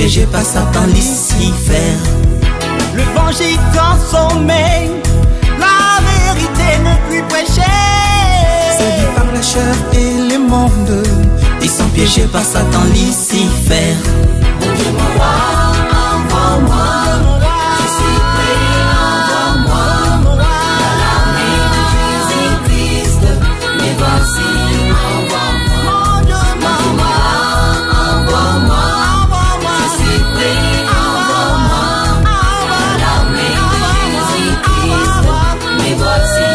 piégés par Satan Lucifer. Le vent gît en sommeil, la vérité n'est plus prêchée. Séduits par la chair et le monde, ils sont piégés par Satan Lucifer. Mon Dieu m'envoie, envoie-moi. Je suis prêt, envoie-moi. Dans l'armée de Jésus-Christ, me voici, envoie-moi. Mon Dieu m'envoie, envoie-moi. Je suis prêt, envoie-moi. Dans l'armée de Jésus-Christ, me voici,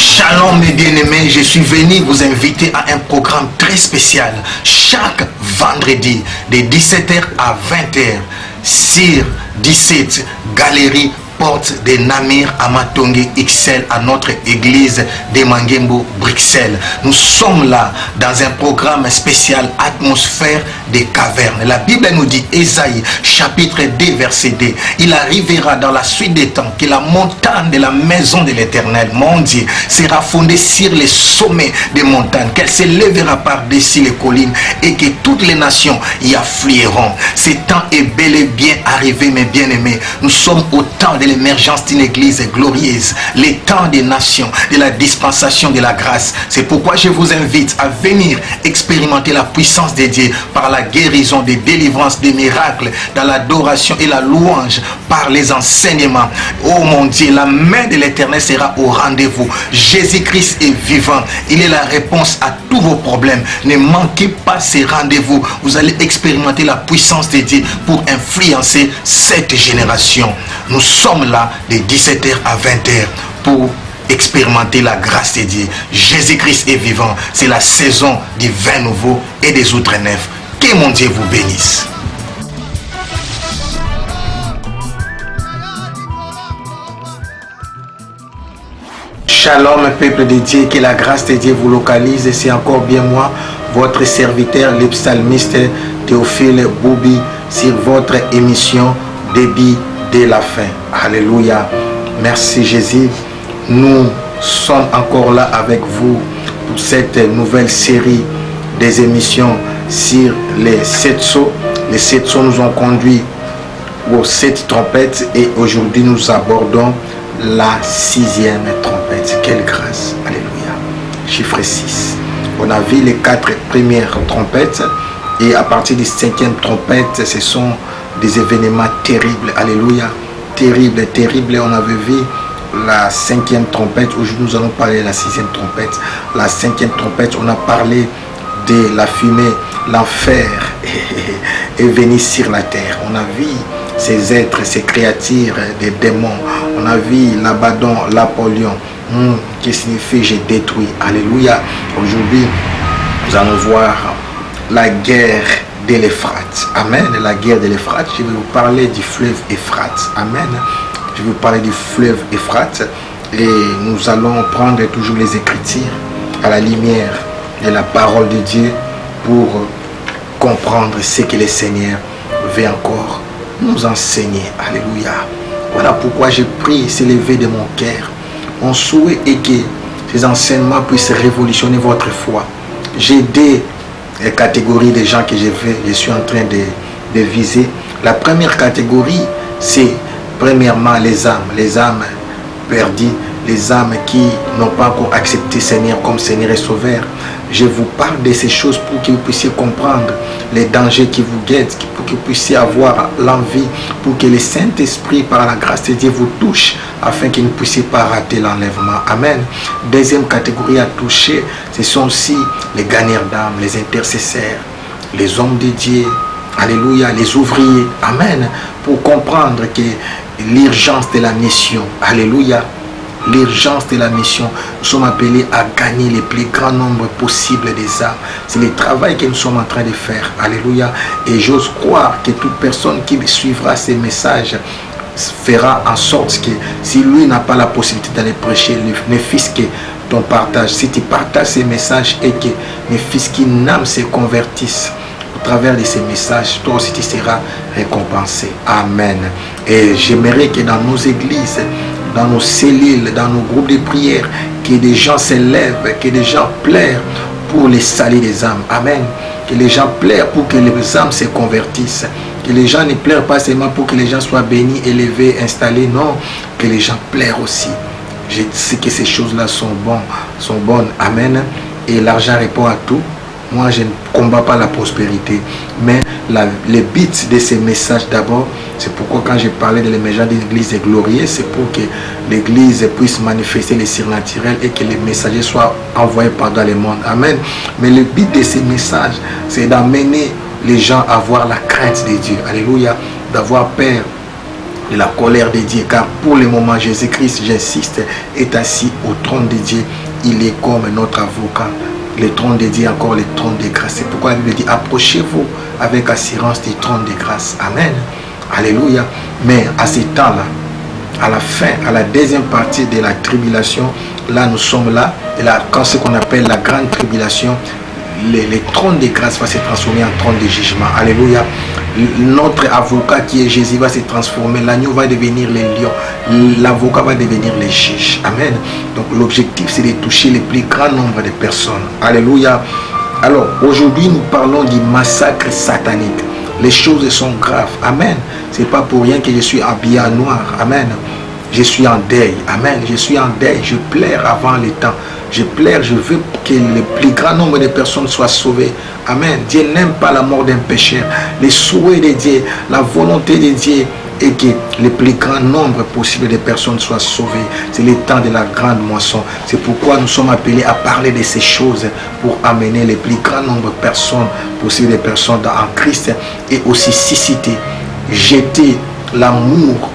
Shalom mes bien-aimés, je suis venu vous inviter à un programme très spécial chaque vendredi de 17h à 20h sur 17 Galerie Porte de Namir à Matonge XL à notre église de Mangembo, Bruxelles. Nous sommes là dans un programme spécial atmosphère des cavernes. La Bible nous dit, Ésaïe chapitre 2 verset 2, il arrivera dans la suite des temps que la montagne de la maison de l'Éternel, mon Dieu, sera fondée sur les sommets des montagnes, qu'elle s'élèvera par-dessus les collines et que toutes les nations y afflueront. Ce temps est bel et bien arrivé mes bien-aimés. Nous sommes au temps de l'émergence d'une église glorieuse, les temps des nations, de la dispensation de la grâce. C'est pourquoi je vous invite à venir expérimenter la puissance de Dieu par la guérison, des délivrances, des miracles, dans l'adoration et la louange, par les enseignements. Oh mon Dieu, la main de l'Éternel sera au rendez-vous. Jésus-Christ est vivant. Il est la réponse à tous vos problèmes. Ne manquez pas ces rendez-vous. Vous allez expérimenter la puissance de Dieu pour influencer cette génération. Nous sommes là de 17h à 20h pour expérimenter la grâce de Dieu. Jésus-Christ est vivant. C'est la saison du vin nouveau et des outres neufs. Que mon Dieu vous bénisse. Shalom peuple de Dieu, que la grâce de Dieu vous localise. C'est encore bien moi, votre serviteur, le psalmiste Théophile Boubi, sur votre émission Début de la fin. Alléluia. Merci Jésus. Nous sommes encore là avec vous pour cette nouvelle série des émissions sur les 7 sceaux. Les 7 sceaux nous ont conduit aux 7 trompettes et aujourd'hui nous abordons la 6e trompette. Quelle grâce. Alléluia. Chiffre 6. On a vu les 4 premières trompettes et à partir des 5e trompette, ce sont des événements terribles. Alléluia. Terrible, terrible. On avait vu la 5e trompette. Aujourd'hui, nous allons parler de la 6e trompette. La 5e trompette, on a parlé de la fumée. L'enfer est venu sur la terre. On a vu ces êtres, ces créatures, des démons. On a vu l'Abaddon, l'Apollyon, qui signifie j'ai détruit. Alléluia. Aujourd'hui, nous allons voir la guerre de l'Euphrate. Amen. La guerre de l'Euphrate. Je vais vous parler du fleuve Euphrate. Amen. Je vais vous parler du fleuve Euphrate. Et nous allons prendre toujours les Écritures à la lumière de la parole de Dieu pour comprendre ce que le Seigneur veut encore nous enseigner. Alléluia. Voilà pourquoi je prie s'élever de mon cœur. Mon souhait est que ces enseignements puissent révolutionner votre foi. J'ai des catégories de gens que je suis en train de viser. La première catégorie, c'est premièrement les âmes perdues, les âmes qui n'ont pas encore accepté Seigneur comme Seigneur et Sauveur. Je vous parle de ces choses pour que vous puissiez comprendre les dangers qui vous guettent, pour que vous puissiez avoir l'envie, pour que le Saint-Esprit, par la grâce de Dieu, vous touche, afin que vous ne puissiez pas rater l'enlèvement. Amen. Deuxième catégorie à toucher, ce sont aussi les gagnants d'âme, les intercesseurs, les hommes de Dieu, alléluia, les ouvriers. Amen. Pour comprendre que l'urgence de la mission, alléluia, l'urgence de la mission, nous sommes appelés à gagner le plus grand nombre possible des âmes. C'est le travail que nous sommes en train de faire. Alléluia. Et j'ose croire que toute personne qui suivra ces messages fera en sorte que si lui n'a pas la possibilité d'aller prêcher, ne fût-ce que ton partage. Si tu partages ces messages et que ne fût-ce qu'une âme se convertisse au travers de ces messages, toi aussi tu seras récompensé. Amen. Et j'aimerais que dans nos églises, dans nos cellules, dans nos groupes de prière, que des gens s'élèvent, que des gens pleurent pour les salut des âmes. Amen. Que les gens pleurent pour que les âmes se convertissent. Que les gens ne pleurent pas seulement pour que les gens soient bénis, élevés, installés. Non, que les gens pleurent aussi. Je sais que ces choses-là sont bonnes. Amen. Et l'argent répond à tout. Moi, je ne combats pas la prospérité. Mais le but de ces messages d'abord, c'est pourquoi quand j'ai parlé de l'émergence d'une église glorieuse, c'est pour que l'église puisse manifester les surnaturels et que les messagers soient envoyés par-dans le monde. Amen. Mais le but de ces messages, c'est d'amener les gens à avoir la crainte de Dieu. Alléluia. D'avoir peur de la colère de Dieu. Car pour le moment, Jésus-Christ, j'insiste, est assis au trône de Dieu. Il est comme notre avocat. Le trône de Dieu, encore le trône de grâce. C'est pourquoi la Bible dit, approchez-vous avec assurance du trône de grâce. Amen. Alléluia. Mais à ce temps-là, à la fin, à la deuxième partie de la tribulation, là nous sommes là, et là, quand ce qu'on appelle la grande tribulation, le trône de grâce va se transformer en trône de jugement. Alléluia. Notre avocat qui est Jésus va se transformer. L'agneau va devenir le lion. L'avocat va devenir le juge. Amen. Donc l'objectif c'est de toucher le plus grand nombre de personnes. Alléluia. Alors aujourd'hui nous parlons du massacre satanique. Les choses sont graves. Amen. C'est pas pour rien que je suis habillé en noir. Amen. Je suis en deuil. Amen. Je suis en deuil. Je pleure avant le temps. Je pleure. Je veux que le plus grand nombre de personnes soient sauvées. Amen. Dieu n'aime pas la mort d'un pécheur. Les souhaits de Dieu, la volonté de Dieu est que le plus grand nombre possible de personnes soient sauvées. C'est le temps de la grande moisson. C'est pourquoi nous sommes appelés à parler de ces choses pour amener le plus grand nombre de personnes possible de personnes en Christ et aussi susciter, jeter l'amour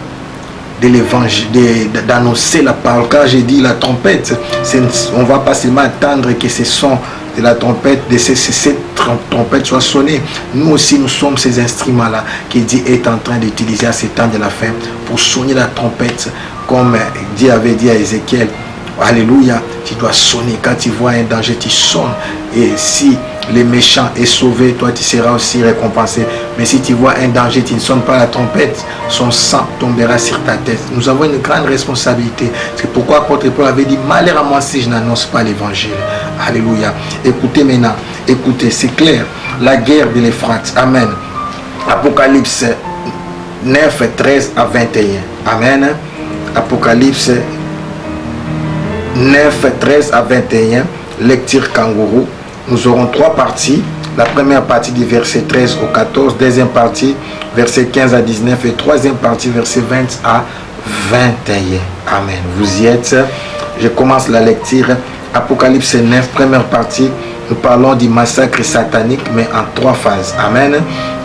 de l'évangile, d'annoncer la parole. Quand j'ai dit la trompette, on ne va pas seulement attendre que ce son de la trompette, de cette trompette soit sonnée. Nous aussi, nous sommes ces instruments-là que Dieu est en train d'utiliser à ce temps de la fin pour sonner la trompette, comme Dieu avait dit à Ézéchiel. Alléluia, tu dois sonner. Quand tu vois un danger, tu sonnes. Et si le méchant est sauvé, toi tu seras aussi récompensé. Mais si tu vois un danger, tu ne sonnes pas la trompette, son sang tombera sur ta tête. Nous avons une grande responsabilité. C'est pourquoi l'apôtre Paul avait dit, malheur à moi si je n'annonce pas l'évangile. Alléluia. Écoutez maintenant, écoutez, c'est clair. La guerre de l'Euphrate. Amen. Apocalypse 9, 13 à 21. Amen. Apocalypse 9, 13 à 21. Lecture kangourou. Nous aurons trois parties. La première partie du verset 13 au 14. Deuxième partie, verset 15 à 19. Et troisième partie, verset 20 à 21. Amen. Vous y êtes. Je commence la lecture. Apocalypse 9, première partie. Nous parlons du massacre satanique, mais en trois phases. Amen.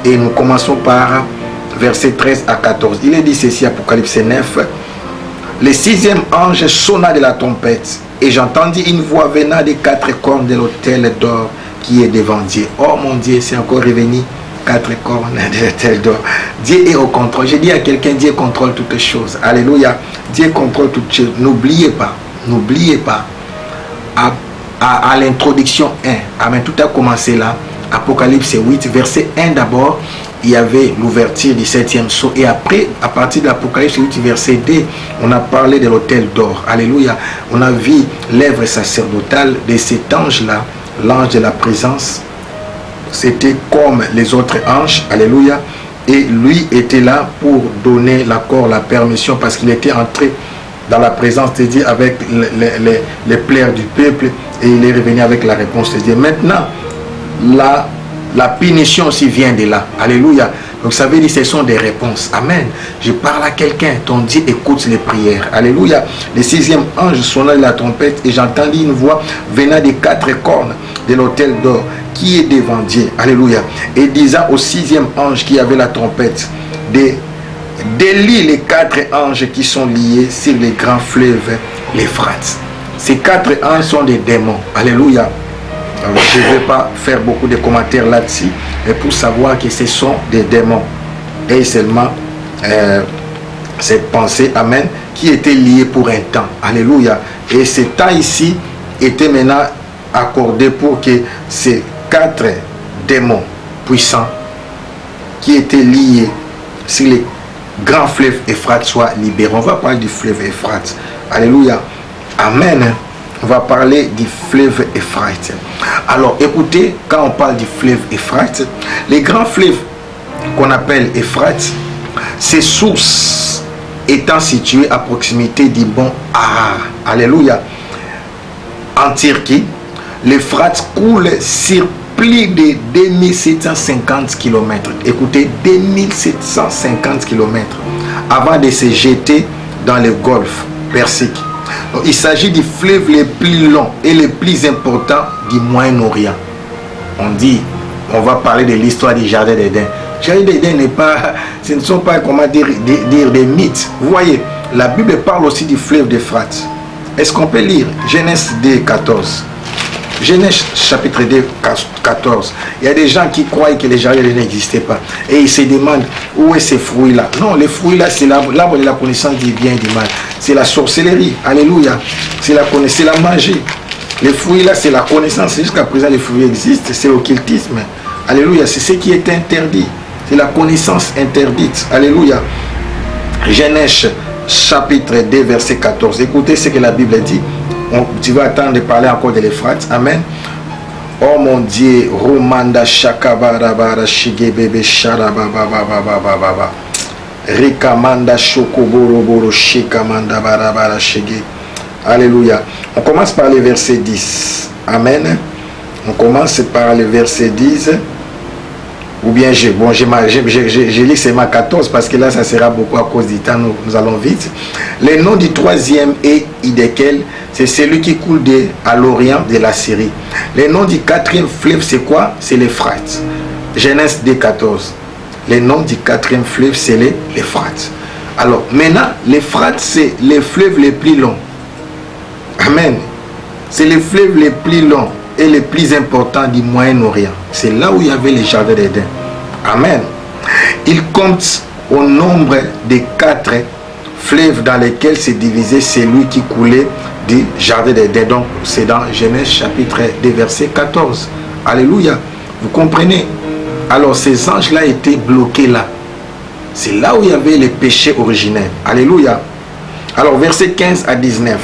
Et nous commençons par verset 13 à 14. Il est dit ceci, Apocalypse 9. Le sixième ange sonna de la trompette, et j'entendis une voix venant des quatre cornes de l'autel d'or qui est devant Dieu. Oh mon Dieu, c'est encore revenu, quatre cornes de l'autel d'or. Dieu est au contrôle. J'ai dit à quelqu'un, Dieu contrôle toutes choses. Alléluia. Dieu contrôle toutes choses. N'oubliez pas, à l'introduction 1. Amen. Tout a commencé là. Apocalypse 8, verset 1 d'abord. Il y avait l'ouverture du 7e sceau. Et après, à partir de l'Apocalypse 8, verset 2, on a parlé de l'autel d'or. Alléluia. On a vu l'œuvre sacerdotale de cet ange-là, l'ange de la présence. C'était comme les autres anges. Alléluia. Et lui était là pour donner l'accord, la permission, parce qu'il était entré dans la présence de Dieu avec les plaies du peuple. Et il est revenu avec la réponse de Dieu. Maintenant, la punition aussi vient de là. Alléluia. Donc ça veut dire que ce sont des réponses. Amen. Je parle à quelqu'un. Ton Dieu écoute les prières. Alléluia. Le sixième ange sonna de la trompette et j'entendis une voix venant des quatre cornes de l'autel d'or qui est devant Dieu. Alléluia. Et disant au sixième ange qui avait la trompette, délie les quatre anges qui sont liés sur les grands fleuves, l'Euphrate. Ces quatre anges sont des démons. Alléluia. Alors, je ne vais pas faire beaucoup de commentaires là-dessus, mais pour savoir que ce sont des démons. Et seulement cette pensée, amen, qui était liée pour un temps. Alléluia. Et ce temps ici était maintenant accordé pour que ces quatre démons puissants qui étaient liés sur les grand fleuve Euphrate soit libéré. On va parler du fleuve Euphrate. Alléluia. Amen. On va parler du fleuve Euphrate. Alors écoutez, quand on parle du fleuve Euphrate, les grands fleuves qu'on appelle Euphrate, ces sources étant situées à proximité du mont Arar. Alléluia. En Turquie, l'Euphrate coule sur plus de 2750 km. Écoutez, 2750 km avant de se jeter dans le golfe Persique. Donc, il s'agit du fleuve le plus long et le plus important du Moyen-Orient. On va parler de l'histoire du jardin d'Éden. Le jardin d'Éden n'est pas, ce ne sont pas, comment dire des mythes. Vous voyez, la Bible parle aussi du fleuve d'Euphrate. Est-ce qu'on peut lire Genèse 2, 14? Genèse chapitre 2, 14. Il y a des gens qui croient que les jardins n'existaient pas. Et ils se demandent où est ces fruits-là. Non, les fruits-là, c'est l'arbre de la connaissance du bien et du mal. C'est la sorcellerie. Alléluia. C'est la magie. Les fruits-là, c'est la connaissance. Jusqu'à présent, les fruits existent. C'est l'occultisme. Alléluia. C'est ce qui est interdit. C'est la connaissance interdite. Alléluia. Genèse chapitre 2, verset 14. Écoutez ce que la Bible dit. Tu vas attendre de parler encore de l'Euphrate. Amen. Oh mon Dieu. Romanda shakabarabara shigebebe sharababababababa. Rikamanda shokoboroboro shikamanda barabara shige. Alléluia. On commence par le verset 10. Amen. On commence par le verset 10. Ou bien j'ai lu seulement 14 parce que là ça sera beaucoup à cause du temps, nous allons vite. Le nom du troisième et Hiddekel, c'est celui qui coule à l'orient de la Syrie. Le nom du quatrième fleuve, c'est quoi? C'est l'Euphrate. Genèse 2, 14. Le nom du quatrième fleuve, c'est l'Euphrate. Alors maintenant, l'Euphrate, c'est le fleuve le plus long. Amen. C'est le fleuve le plus long et le plus important du Moyen-Orient. C'est là où il y avait les jardins d'Éden. Amen. Il compte au nombre de 4 fleuves dans lesquels s'est divisé celui qui coulait du jardin d'Éden. Donc c'est dans Genèse chapitre 2 verset 14. Alléluia. Vous comprenez? Alors ces anges-là étaient bloqués là. C'est là où il y avait les péchés originels. Alléluia. Alors verset 15 à 19.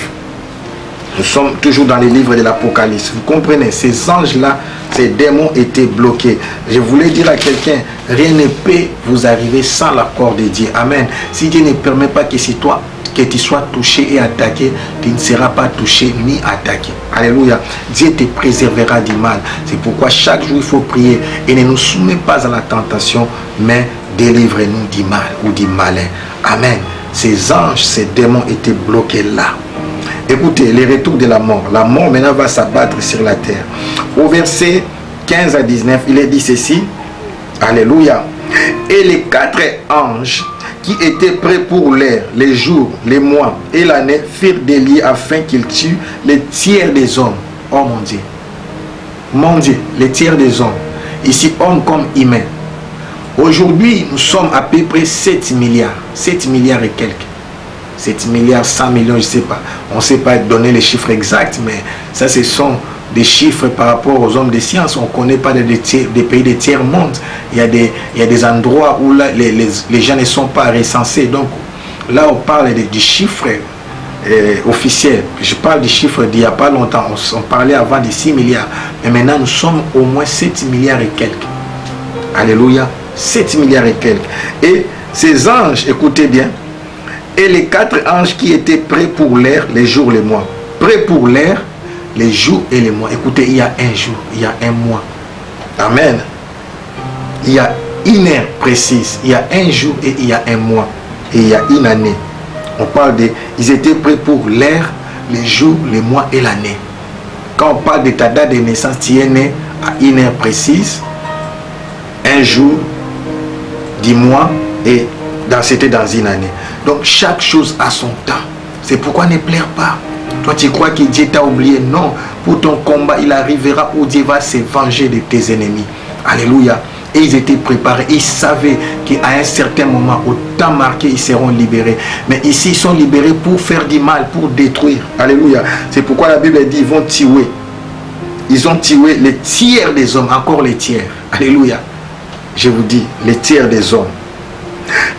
Nous sommes toujours dans les livres de l'Apocalypse. Vous comprenez, ces anges-là, ces démons étaient bloqués. Je voulais dire à quelqu'un, rien ne peut vous arriver sans l'accord de Dieu. Amen. Si Dieu ne permet pas que c'est toi, que tu sois touché et attaqué, tu ne seras pas touché ni attaqué. Alléluia. Dieu te préservera du mal. C'est pourquoi chaque jour il faut prier et ne nous soumets pas à la tentation, mais délivre-nous du mal ou du malin. Amen. Ces anges, ces démons étaient bloqués là. Écoutez, les retours de la mort. La mort maintenant va s'abattre sur la terre. Au verset 15 à 19, il est dit ceci. Alléluia. Et les 4 anges qui étaient prêts pour l'air, les jours, les mois et l'année firent des liens afin qu'ils tuent les tiers des hommes. Oh mon Dieu. Mon Dieu, les tiers des hommes. Ici, hommes comme humains. Aujourd'hui, nous sommes à peu près 7 milliards. 7 milliards et quelques. 7 milliards, 100 millions, je ne sais pas. On ne sait pas donner les chiffres exacts, mais ça, ce sont des chiffres par rapport aux hommes de science. On ne connaît pas des pays de tiers-monde. Il y a des endroits où là, les gens ne sont pas recensés. Donc, là, on parle du chiffre officiel. Je parle du chiffre d'il n'y a pas longtemps. On parlait avant de 6 milliards. Mais maintenant, nous sommes au moins 7 milliards et quelques. Alléluia. 7 milliards et quelques. Et ces anges, écoutez bien, et les 4 anges qui étaient prêts pour l'air, les jours, les mois. Prêts pour l'air, les jours et les mois. Écoutez, il y a un jour, il y a un mois. Amen. Il y a une heure précise. Il y a un jour et il y a un mois. Et il y a une année. On parle de... Ils étaient prêts pour l'air, les jours, les mois et l'année. Quand on parle de ta date de naissance, tu es né à une heure précise, un jour, 10 mois et c'était dans une année. Donc chaque chose a son temps. C'est pourquoi ne pleure pas. Toi tu crois que Dieu t'a oublié? Non. Pour ton combat, il arrivera où Dieu va se venger de tes ennemis. Alléluia. Et ils étaient préparés. Ils savaient qu'à un certain moment, au temps marqué, ils seront libérés. Mais ici, ils sont libérés pour faire du mal, pour détruire. Alléluia. C'est pourquoi la Bible dit, ils vont tuer. Ils ont tué les tiers des hommes, encore les tiers. Alléluia. Je vous dis, les tiers des hommes.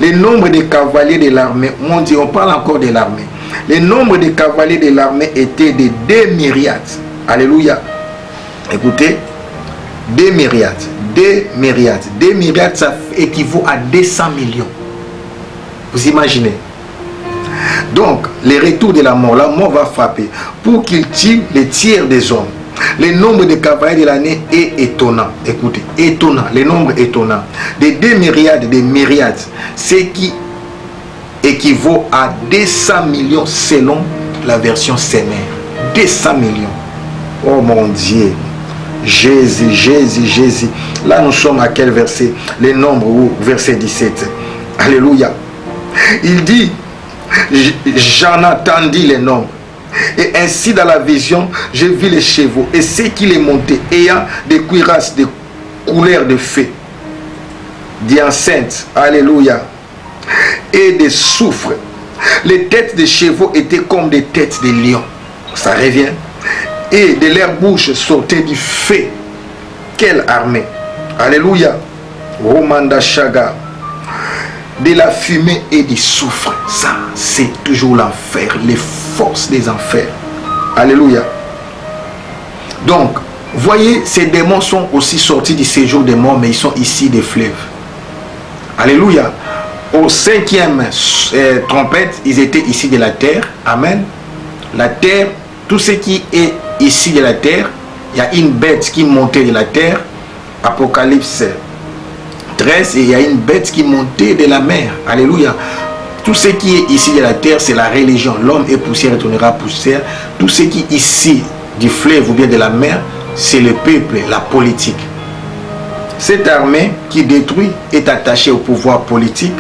Le nombre de cavaliers de l'armée, mon Dieu, on parle encore de l'armée. Le nombre de cavaliers de l'armée était de 2 myriades. Alléluia. Écoutez, 2 myriades. 2 myriades. 2 myriades, ça équivaut à 200 millions. Vous imaginez? Donc, le retour de la mort va frapper pour qu'il tue les tiers des hommes. Le nombre de cavaliers de l'année est étonnant. Écoutez, étonnant, le nombre étonnant. De 2 myriades, des myriades, ce qui équivaut à 200 millions selon la version Semmer. 200 millions. Oh mon Dieu. Jésus, Jésus, Jésus. Là, nous sommes à quel verset? Le nombre, ou verset 17. Alléluia. Il dit, j'en entendis les nombres. Et ainsi dans la vision, je vis les chevaux et ceux qui les montaient, ayant des cuirasses de couleur de feu, d'enceintes, alléluia, et des soufres. Les têtes des chevaux étaient comme des têtes de lions. Ça revient. Et de leur bouche sortait du feu. Quelle armée! Alléluia. Romanda Chaga. De la fumée et du soufre. Ça, c'est toujours l'enfer. Les forces des enfers. Alléluia. Donc, voyez, ces démons sont aussi sortis du séjour des morts, mais ils sont ici des fleuves. Alléluia. Au 5e trompette, ils étaient ici de la terre. Amen. La terre, tout ce qui est ici de la terre, il y a une bête qui montait de la terre. Apocalypse 13, et il y a une bête qui montait de la mer. Alléluia. Tout ce qui est ici de la terre, c'est la religion. L'homme est poussière, retournera poussière. Tout ce qui est ici du fleuve ou bien de la mer, c'est le peuple, la politique. Cette armée qui détruit est attachée au pouvoir politique.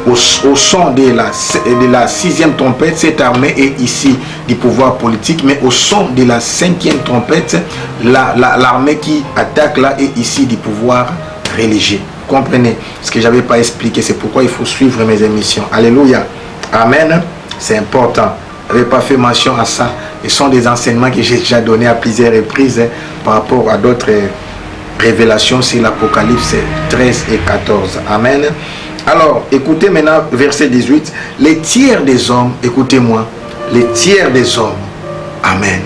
Au son de la 6e trompette, cette armée est ici du pouvoir politique, mais au son de la 5e trompette, l'armée qui attaque là est ici du pouvoir religieux. Comprenez ce que je n'avais pas expliqué, c'est pourquoi il faut suivre mes émissions. Alléluia. Amen. C'est important. Je n'avais pas fait mention à ça. Ce sont des enseignements que j'ai déjà donnés à plusieurs reprises par rapport à d'autres révélations sur l'Apocalypse 13 et 14. Amen. Alors, écoutez maintenant verset 18. Les tiers des hommes, écoutez-moi, les tiers des hommes, amen.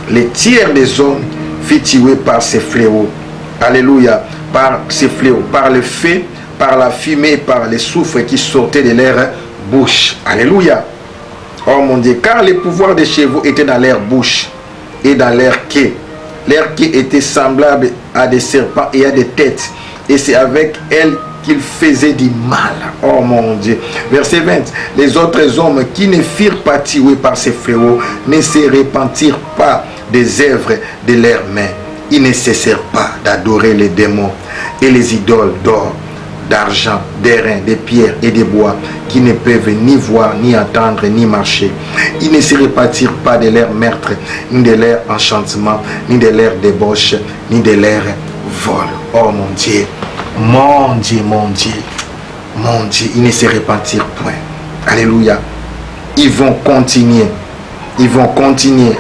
Les tiers des hommes furent tués par ces fléaux. Alléluia. Par ces fléaux, par le feu, par la fumée, par les soufres qui sortaient de leur bouche. Alléluia. Oh mon Dieu, car les pouvoirs des chevaux étaient dans leur bouche et dans leur queue. Leur queue était semblable à des serpents et à des têtes. Et c'est avec elles qu'ils faisaient du mal. Oh mon Dieu. Verset 20. Les autres hommes qui ne furent pas tués par ces fléaux ne se repentirent pas des œuvres de leurs mains. Ils ne cessèrent pas d'adorer les démons et les idoles d'or, d'argent, d'airain, de pierre et de bois qui ne peuvent ni voir, ni entendre, ni marcher. Ils ne se repentirent pas de leur meurtre, ni de leur enchantement, ni de leur débauche, ni de leur vol. Oh mon Dieu, mon Dieu, mon Dieu, mon Dieu, ils ne se repentirent point. Alléluia. Ils vont continuer. Ils vont continuer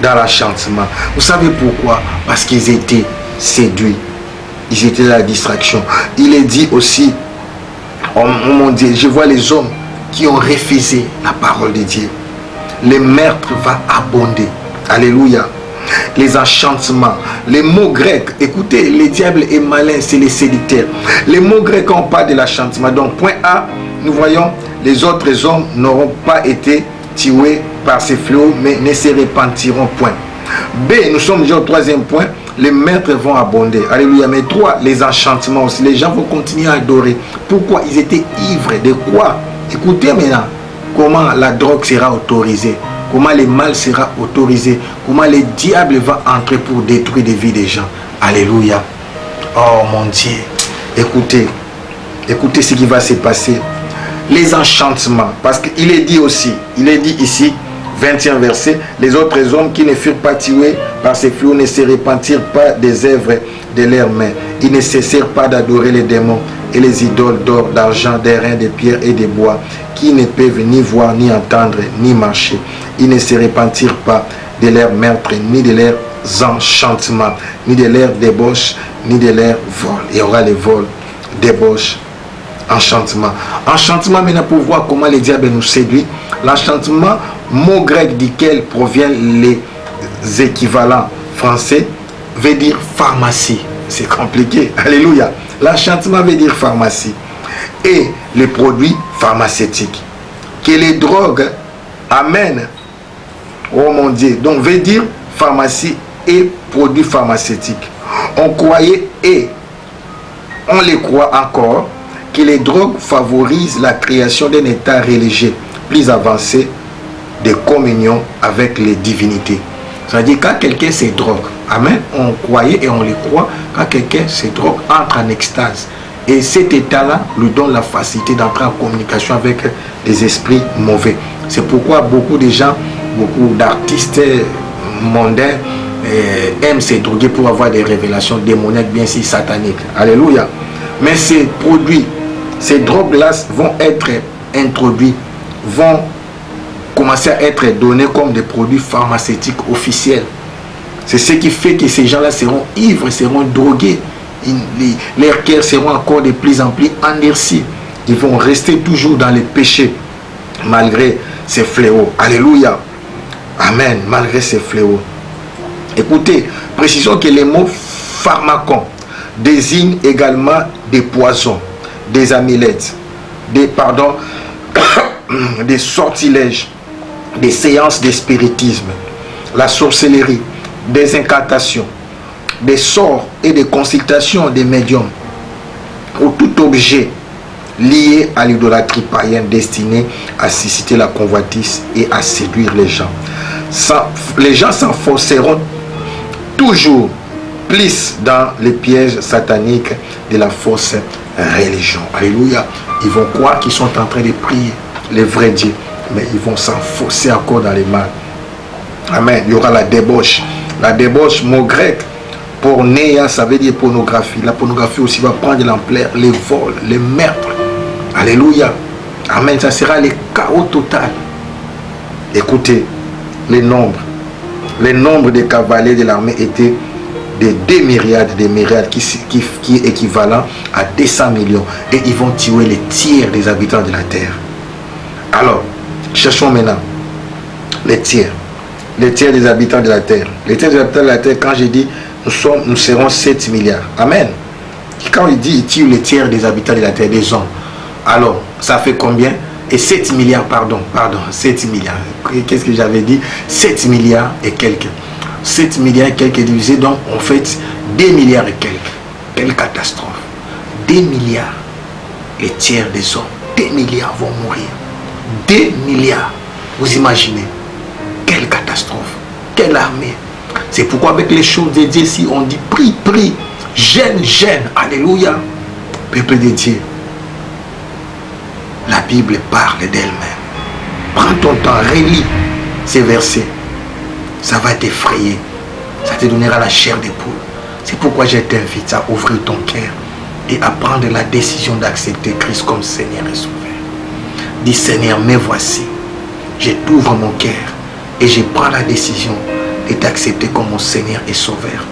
dans l'enchantement. Vous savez pourquoi? Parce qu'ils étaient séduits. Ils étaient dans la distraction. Il est dit aussi, oh mon Dieu, je vois les hommes qui ont refusé la parole de Dieu. Le meurtre va abonder. Alléluia. Les enchantements, les mots grecs. Écoutez, le diable est malin, c'est les séducteurs. Les mots grecs ont pas de l'enchantement. Donc, point A, nous voyons, les autres hommes n'auront pas été tués par ces fléaux, mais ne se repentiront point. B, nous sommes déjà au 3e point, les maîtres vont abonder. Alléluia. Mais 3, les enchantements aussi. Les gens vont continuer à adorer. Pourquoi? Ils étaient ivres. De quoi? Écoutez maintenant comment la drogue sera autorisée. Comment le mal sera autorisé. Comment le diable va entrer pour détruire des vies des gens. Alléluia. Oh mon Dieu. Écoutez. Écoutez ce qui va se passer. Les enchantements. Parce qu'il est dit aussi. Il est dit ici. 20e verset, les autres hommes qui ne furent pas tués par ces fléaux ne se repentirent pas des œuvres de leurs mains. Ils ne cessèrent pas d'adorer les démons et les idoles d'or, d'argent, d'airain, de pierre et de bois, qui ne peuvent ni voir, ni entendre, ni marcher. Ils ne se repentirent pas de leurs meurtres, ni de leurs enchantements, ni de leurs débauches, ni de leurs vols. Il y aura les vols, débauches Enchantement. Enchantement, maintenant, pour voir comment le diable nous séduit. L'enchantement, mot grec duquel proviennent les équivalents français, veut dire pharmacie. C'est compliqué. Alléluia. L'enchantement veut dire pharmacie. Et les produits pharmaceutiques. Que les drogues amènent. Oh mon Dieu. Donc, veut dire pharmacie et produits pharmaceutiques. On croyait et on les croit encore que les drogues favorisent la création d'un état religieux plus avancé de communion avec les divinités. C'est-à-dire quand quelqu'un se drogue, amen, on croyait et on les croit, quand quelqu'un se drogue, entre en extase. Et cet état-là lui donne la facilité d'entrer en communication avec des esprits mauvais. C'est pourquoi beaucoup de gens, beaucoup d'artistes mondains aiment se droguer pour avoir des révélations démoniaques, bien si sataniques. Alléluia. Mais ces produits, ces drogues-là vont être introduits, vont commencer à être donnés comme des produits pharmaceutiques officiels. C'est ce qui fait que ces gens-là seront ivres, seront drogués. Leurs cœurs seront encore de plus en plus endurcis. Ils vont rester toujours dans les péchés, malgré ces fléaux. Alléluia. Amen. Malgré ces fléaux. Écoutez, précisons que les mots pharmacon désignent également des poisons, des amulètes, des sortilèges, des séances de spiritisme, la sorcellerie, des incantations, des sorts et des consultations des médiums, ou tout objet lié à l'idolâtrie païenne destiné à susciter la convoitise et à séduire les gens. Les gens s'enfonceront toujours plus dans les pièges sataniques de la fausse religion. Alléluia. Ils vont croire qu'ils sont en train de prier les vrais dieux, mais ils vont s'enfoncer encore dans les mal. Amen. Il y aura la débauche. La débauche, mot grec, pornéa, ça veut dire pornographie. La pornographie aussi va prendre l'ampleur, les vols, les meurtres. Alléluia. Amen. Ça sera le chaos total. Écoutez, les nombres des cavaliers de l'armée étaient de 2 myriades, qui est équivalent à 200 millions. Et ils vont tuer les tiers des habitants de la terre. Alors, cherchons maintenant les tiers des habitants de la terre. Les tiers des habitants de la terre, quand je dis nous serons 7 milliards. Amen. Quand il dit il tue les tiers des habitants de la terre, des hommes, alors ça fait combien? Et 7 milliards, pardon, 7 milliards. Qu'est-ce que j'avais dit? 7 milliards et quelques. 7 milliards et quelques divisés, donc on fait 2 milliards et quelques. Quelle catastrophe. 2 milliards, les tiers des hommes. 2 milliards vont mourir. 2 milliards. Vous imaginez? Quelle catastrophe. Quelle armée. C'est pourquoi avec les choses de Dieu, si on dit prie, prie, gêne, gêne. Alléluia. Peuple de Dieu. La Bible parle d'elle-même. Prends ton temps, relis ces versets. Ça va t'effrayer. Ça te donnera la chair des poules. C'est pourquoi je t'invite à ouvrir ton cœur et à prendre la décision d'accepter Christ comme Seigneur et Sauveur. Dis Seigneur, me voici. Je t'ouvre mon cœur et je prends la décision de t'accepter comme mon Seigneur et Sauveur.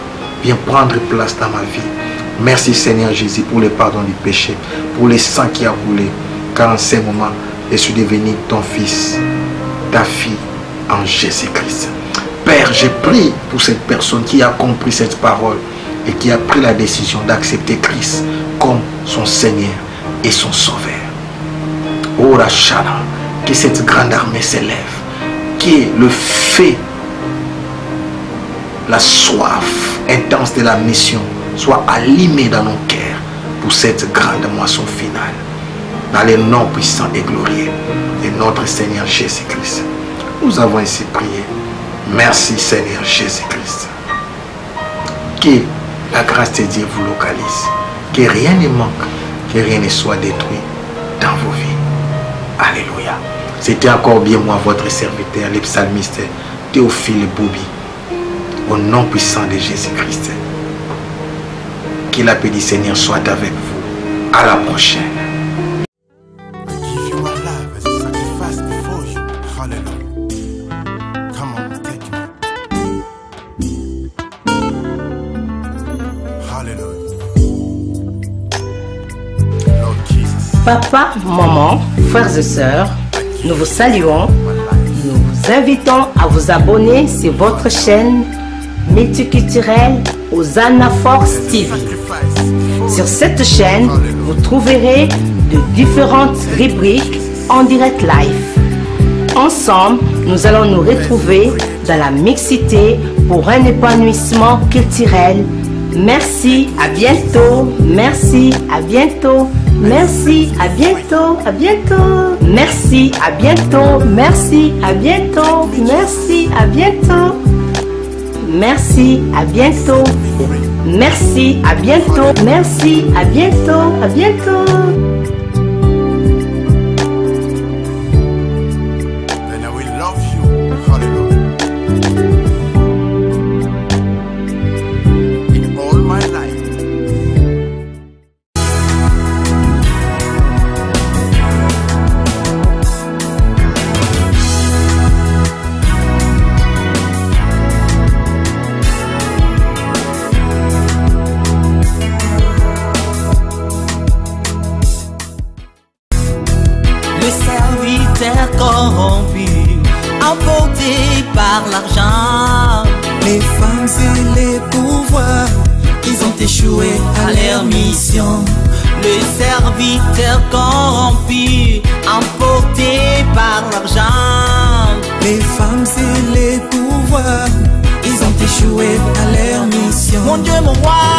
Viens prendre place dans ma vie. Merci Seigneur Jésus pour le pardon du péché, pour le sang qui a roulé. Car en ce moment, je suis devenu ton fils, ta fille en Jésus-Christ. Père, je prie pour cette personne qui a compris cette parole et qui a pris la décision d'accepter Christ comme son Seigneur et son Sauveur. Oh Rachana, que cette grande armée s'élève, que le feu, la soif intense de la mission soit allumée dans nos cœurs pour cette grande moisson finale. Dans le nom puissant et glorieux de notre Seigneur Jésus-Christ. Nous avons ainsi prié. Merci Seigneur Jésus-Christ. Que la grâce de Dieu vous localise. Que rien ne manque. Que rien ne soit détruit dans vos vies. Alléluia. C'était encore bien moi, votre serviteur, le psalmiste Théophile Boubi. Au nom puissant de Jésus-Christ. Que la paix du Seigneur soit avec vous. À la prochaine. Hallelujah. Lord Jesus. Papa, maman, frères et sœurs, nous vous saluons. Nous vous invitons à vous abonner sur votre chaîne multiculturelle Hosanna Force TV. Sur cette chaîne, vous trouverez de différentes rubriques en direct live. Ensemble, nous allons nous retrouver dans la mixité pour un épanouissement culturel. Merci, à bientôt. Merci, à bientôt. Merci, à bientôt. À bientôt. Merci, à bientôt. Merci, à bientôt. Merci, à bientôt. Merci, à bientôt. Merci, à bientôt. Merci, à bientôt. À bientôt. Le serviteur corrompu, emporté par l'argent. Les femmes et les pouvoirs, ils ont échoué à leur mission. Le serviteur corrompu, emporté par l'argent. Les femmes et les pouvoirs, ils ont échoué à leur mission. Mon Dieu, mon roi,